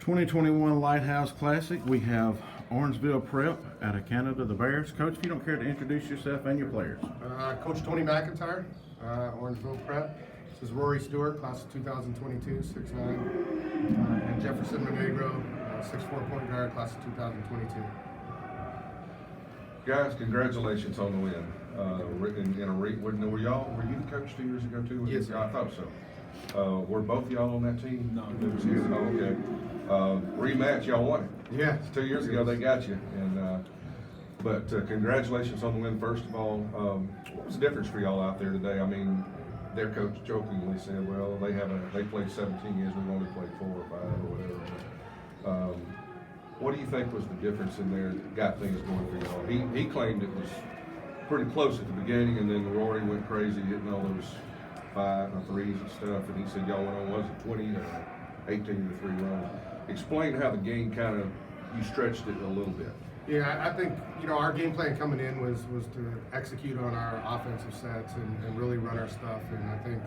2021 Lighthouse Classic. We have Orangeville Prep out of Canada, the Bears. Coach, if you don't care to introduce yourself and your players. Coach Tony McIntyre, Orangeville Prep. This is Rory Stewart, class of 2022, 6'9", and Jefferson Monegro, 6'4" point guard, class of 2022. Guys, congratulations on the win. Were you the coach 2 years ago too? Yes, sir. I thought so. Were both y'all on that team? No. Oh, okay. Rematch, y'all won it. Yeah. 2 years ago they got you. But congratulations on the win. First of all, what was the difference for y'all out there today? I mean, their coach jokingly said, "Well, they played 17 years. We've only played 4 or 5 or whatever." What do you think was the difference in there that got things going for y'all? He claimed it was pretty close at the beginning, and then Rory went crazy hitting all those 5 and 3s and stuff, and he said y'all went on, was it 20 or 18 to 3 run? Explain how the game you stretched it a little bit. Yeah, I think, our game plan coming in was to execute on our offensive sets and really run our stuff. And I think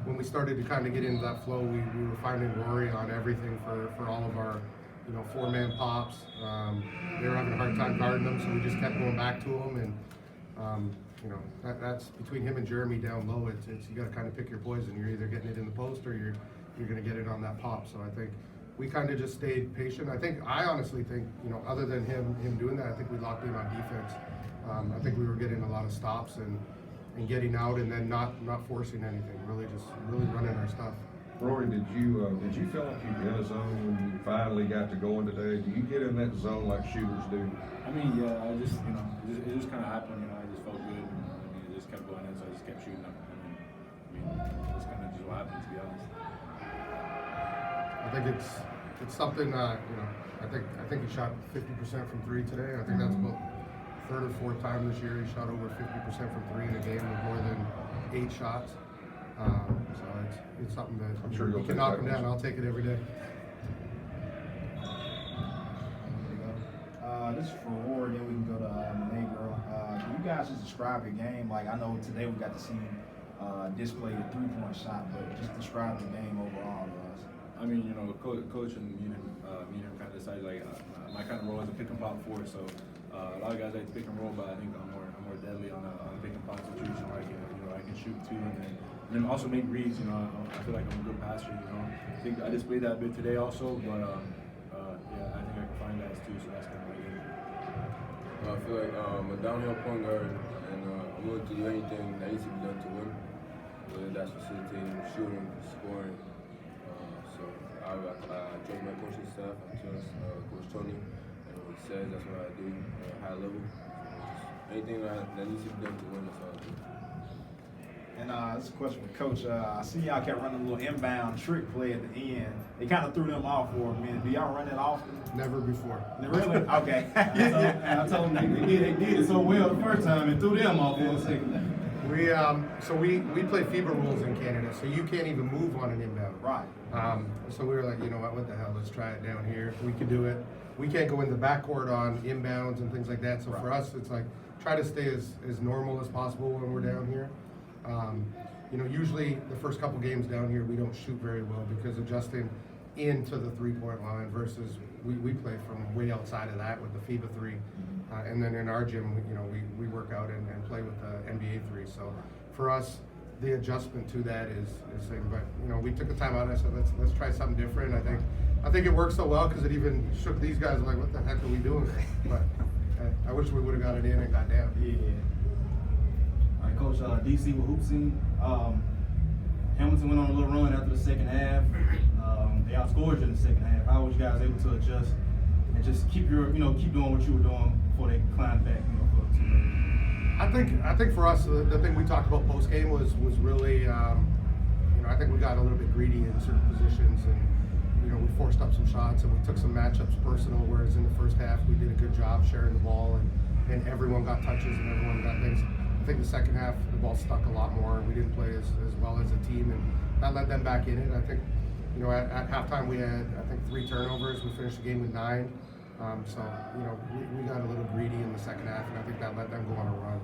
when we started to kind of get into that flow, we were finding Rory on everything for all of our 4-man pops. They were having a hard time guarding them, so we just kept going back to them. And that's between him and Jeremy down low. It's you got to kind of pick your poison. You're either getting it in the post or you're going to get it on that pop. So I think we kind of just stayed patient. I honestly think, other than him doing that, I think we locked in on defense. I think we were getting a lot of stops and getting out and then not forcing anything. Really running our stuff. Rory, did you feel like you were in a zone when you finally got to going today? Do you get in that zone like shooters do? I mean, yeah, I just, it just kind of happened. I just felt good. It just kept going in, so I just kept shooting up. It's kind of just what happened, to be honest. I think it's something. I think he shot 50% from 3 today. I think that's about 3rd or 4th time this year he shot over 50% from 3 in a game with more than 8 shots. So it's something that I'm sure you can knock him down. I'll take it every day. This is for Rory, then we can go to Monegro. Can you guys just describe your game? Like, I know today we got to see display the 3-point shot, but just describe the game overall to us. I mean, coach and me and him kind of decided, like, my kind of role is a pick and pop forward. So a lot of guys like to pick and roll, but I think I'm more deadly on a pick and pop situation where I can shoot too, and then also make reads. I feel like I'm a good passer. I think I displayed that a bit today also, but yeah, I think I can find guys too. So that's kind of like it. I feel like I'm a downhill point guard, and I'm willing to do anything that needs to be done to win, whether that's facilitating, shooting, scoring. So I join my coaching staff. I trust Coach Tony, and what he says, that's what I do at a high level. Anything that needs to be done to win, that's all I do. And this is a question for Coach. I see y'all kept running a little inbound trick play at the end. They kind of threw them off for a minute. Do y'all run it often? Never before. Really? Okay. I told them they did it so well the first time and threw them off for a second. We play FIBA rules in Canada, so you can't even move on an inbound. Right. So we were like, what the hell? Let's try it down here. We can do it. We can't go in the backcourt on inbounds and things like that. So for us, it's like try to stay as normal as possible when we're down here. Usually the first couple games down here we don't shoot very well because adjusting into the 3-point line versus we play from way outside of that with the FIBA 3, and then in our gym we work out and play with the NBA 3. So for us the adjustment to that is thing. But we took the time out and I said let's try something different. I think it worked so well because it even shook these guys like what the heck are we doing? But I wish we would have got it in and got down. Yeah. All right, Coach, DC with Hoop Scene. Hamilton went on a little run after the second half. They outscored you in the second half. How was you guys able to adjust and just keep keep doing what you were doing before they climbed back, for the 2 I think for us the thing we talked about post game was really I think we got a little bit greedy in certain positions and we forced up some shots and we took some matchups personal, whereas in the first half we did a good job sharing the ball and everyone got touches and everyone got things. I think the second half the ball stuck a lot more and we didn't play as well as a team, and that led them back in it. I think at halftime we had 3 turnovers. We finished the game with 9. So we got a little greedy in the second half, and I think that let them go on a run.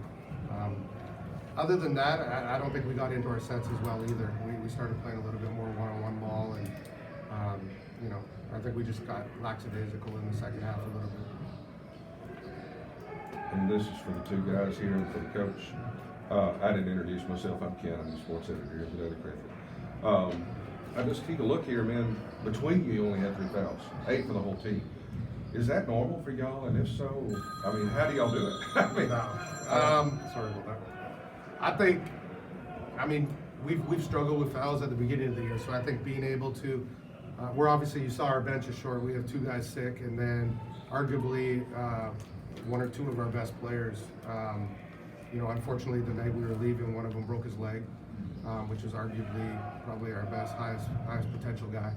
Other than that, I don't think we got into our sets as well either. We started playing a little bit more one-on-one ball, and I think we just got lackadaisical in the second half a little bit. And this is for the two guys here and for the coach. I didn't introduce myself. I'm Ken. I'm the sports editor here at the Daily Crawford. I just take a look here, man. Between you only had 3 fouls, 8 for the whole team. Is that normal for y'all? And if so, I mean, how do y'all do it? I mean, Sorry about that. I think, we've struggled with fouls at the beginning of the year, so I think being able to, we're obviously, you saw our bench is short. We have 2 guys sick, and then arguably 1 or 2 of our best players. Unfortunately, the night we were leaving, one of them broke his leg, which is arguably probably our best, highest potential guy.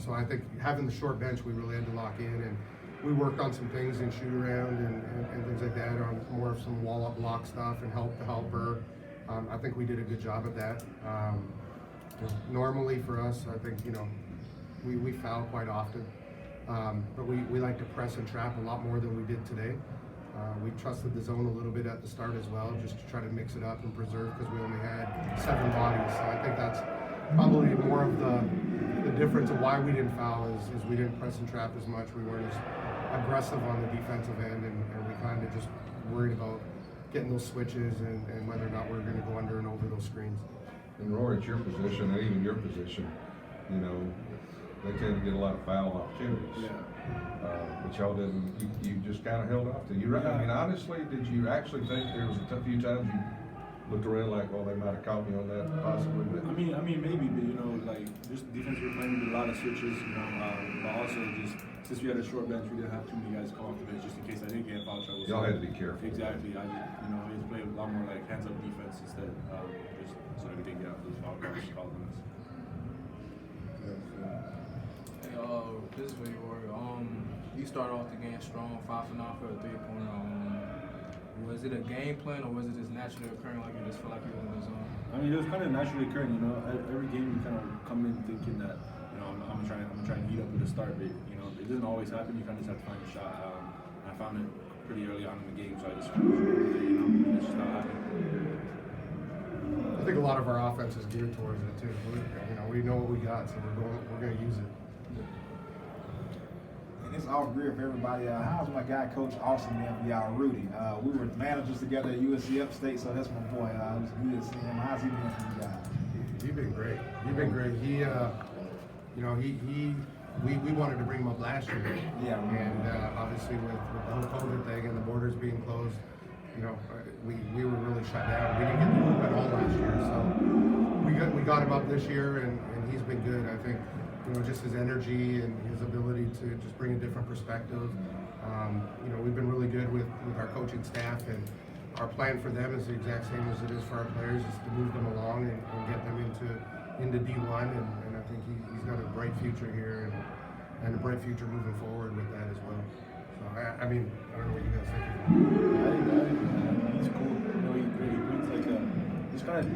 So I think having the short bench, we really had to lock in, and we worked on some things in shoot around and things like that, on more of some wall up block stuff and help the helper. I think we did a good job at that. Normally for us, I think, we foul quite often, but we like to press and trap a lot more than we did today. We trusted the zone a little bit at the start as well, just to try to mix it up and preserve, because we only had 7 bodies. So I think that's probably more of the difference of why we didn't foul is we didn't press and trap as much. We weren't as aggressive on the defensive end, and we kind of just worried about getting those switches and whether or not we're going to go under and over those screens. and Rory, it's your position, and even your position, they tend to get a lot of foul opportunities. Yeah. But y'all didn't, you just kind of held off to you. I mean, honestly, did you actually think there was a few times you looked around like, well, they might have caught me on that possibly? But I mean, maybe, but just defense, we were playing with a lot of switches, but also just since we had a short bench, we didn't have too many guys come off the bench just in case I didn't get foul trouble. y'all had to be careful. Exactly. I had to play a lot more like hands up defense instead, just so that we didn't get out those foul calls called on us. Hey, this is for you, Rory. You started off the game strong, 5 for 9 for a 3-pointer. Was it a game plan, or was it just naturally occurring, like you just felt like you were in the zone? I mean, it was kind of naturally occurring. Every game you kind of come in thinking that, I'm trying to heat up at the start, but it doesn't always happen. You kind of just have to find a shot. I found it pretty early on in the game, so I just it's just not happening. I think a lot of our offense is geared towards it too. We know what we got, so we're going to use it. And it's off grid for everybody. How's my guy, Coach Austin, man, for y'all, Rudy? We were managers together at USC Upstate, so that's my boy. It was good to see him. How's he been for you guys? He's been great. We wanted to bring him up last year. Yeah. And obviously with the whole COVID thing and the borders being closed, we were really shut down. We didn't get to hoop at all last year. So we got him up this year, and he's been good. I think, just his energy and his ability to just bring a different perspective. We've been really good with our coaching staff, and our plan for them is the exact same as it is for our players, is to move them along and get them into D1, and I think he's got a bright future here and a bright future moving forward with that as well. So I don't know what you guys think. He's cool. He brings like he's kind of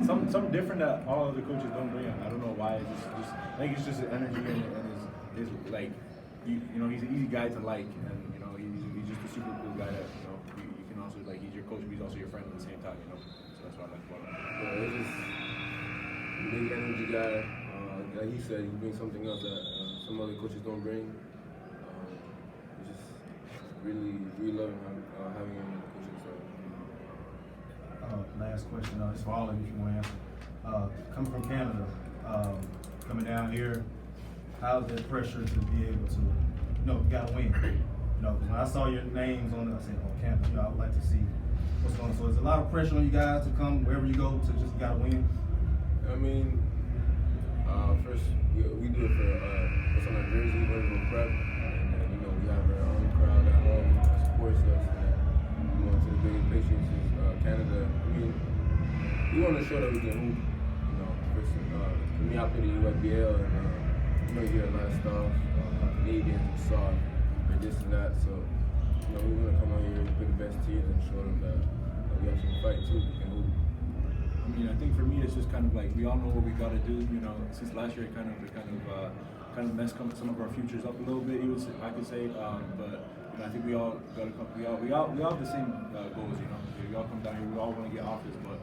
something different that all other coaches don't bring. I don't know why. I think it's just his energy and his like, he's an easy guy to like, and he's just a super cool guy that you can also like. He's your coach, but he's also your friend at the same time. So that's what I like about him. Yeah, it's just a big energy guy. Like he said, he brings something else that some other coaches don't bring. Just really loving having him on the coaching staff. Last question, it's for all of you if you want to answer. Coming from Canada, coming down here, how's that pressure to be able to, you gotta win? Because when I saw your names on it, I said, oh, Canada, I would like to see what's going on. So there's a lot of pressure on you guys to come wherever you go to just gotta win. First we do it for what's on our jersey, Orangeville prep, and then we have our own crowd at home that supports us. And to the biggest patience is Canada. We want to show that we can hoop. For me, I play the USBL, and you hear a lot of stuff, Canadians, soft, and this and that. So we want to come out here and pick the best teams and show them that we actually fight too. We can hoop. I think for me it's just kind of like we all know what we got to do. Since last year it kind of messed some of our futures up a little bit. I could say, but I think we all got to come. We all have the same goals. We all come down here. We all want to get offers, but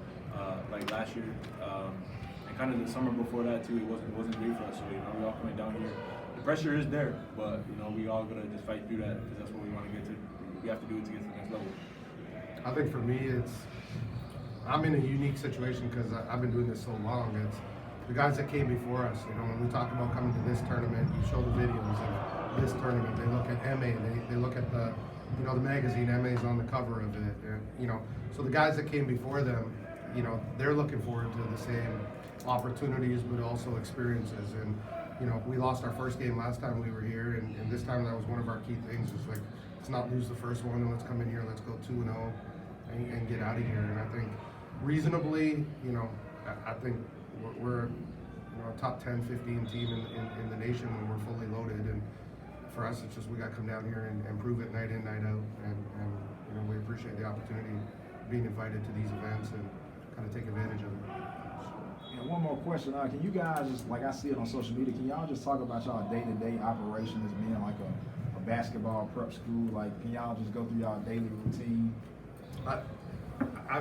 like last year, and kind of the summer before that too, it wasn't great for us. So we all coming down here. The pressure is there, but we all gotta just fight through that because that's what we want to get to. We have to do it to get to the next level. I think for me, I'm in a unique situation because I've been doing this so long. It's the guys that came before us. When we talk about coming to this tournament, you show the videos of this tournament. They look at MA. They look at the magazine. MA's on the cover of it. So the guys that came before them, they're looking forward to the same opportunities, but also experiences. And we lost our first game last time we were here, and this time that was one of our key things. It's like, let's not lose the first one, and let's come in here, let's go 2-0 and get out of here. And I think reasonably, I think we're a top 10, 15 team in the nation when we're fully loaded. And for us, it's just we got to come down here and prove it night in, night out. And we appreciate the opportunity being invited to these events and kind of take advantage of it. And one more question, can you guys just, like I see it on social media, can y'all just talk about y'all day-to-day operation as being like a basketball prep school? Like, can y'all just go through y'all daily routine?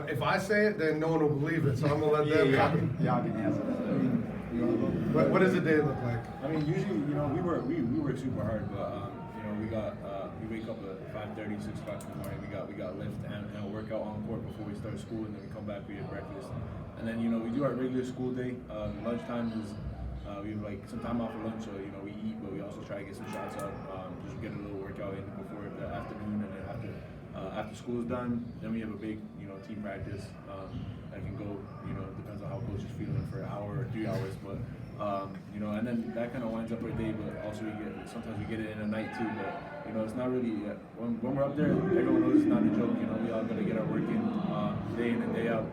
If I say it, then no one will believe it, so I'm gonna let them. Y'all can answer that. What does a day look like? I mean, usually, we work super hard, but we wake up at 5:30, 6 o'clock in the morning. We got lift and a workout on court before we start school, and then we come back, we have breakfast, and then we do our regular school day. Lunchtime is we have like some time off for lunch, so we eat, but we also try to get some shots up, just get a little workout in before the afternoon, and then after school is done, then we have a big team practice that can go depends on how coach is feeling for an hour or 3 hours, but and then that kind of winds up our day. But also sometimes we get it in a night too, but it's not really when we're up there, everyone knows it's not a joke. We all gotta get our work in and day out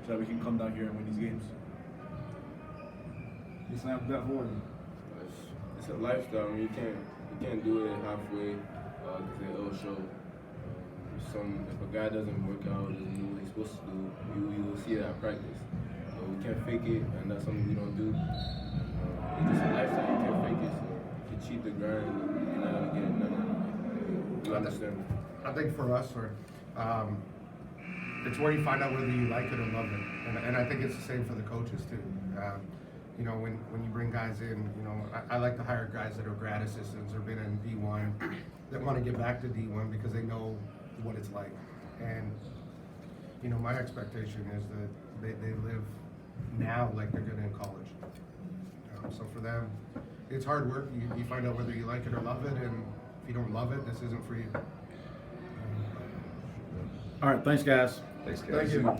so that we can come down here and win these games. You slam that for you. It's a lifestyle. I mean, you can't do it halfway because it'll show. If a guy doesn't work out and do what he's supposed to do, you will see that at practice. So we can't fake it, and that's something we don't do. It's just a lifestyle. You can't fake it. So if you cheat the grind, you're not gonna get none. You understand? I think for us, it's where you find out whether you like it or love it, and I think it's the same for the coaches too. When you bring guys in, I like to hire guys that are grad assistants or been in D1 that want to get back to D1 because they know what it's like. And my expectation is that they live now like they're good in college. So for them, it's hard work. You find out whether you like it or love it, and if you don't love it, this isn't for you. All right, thanks, guys. Thanks, guys. Thank you.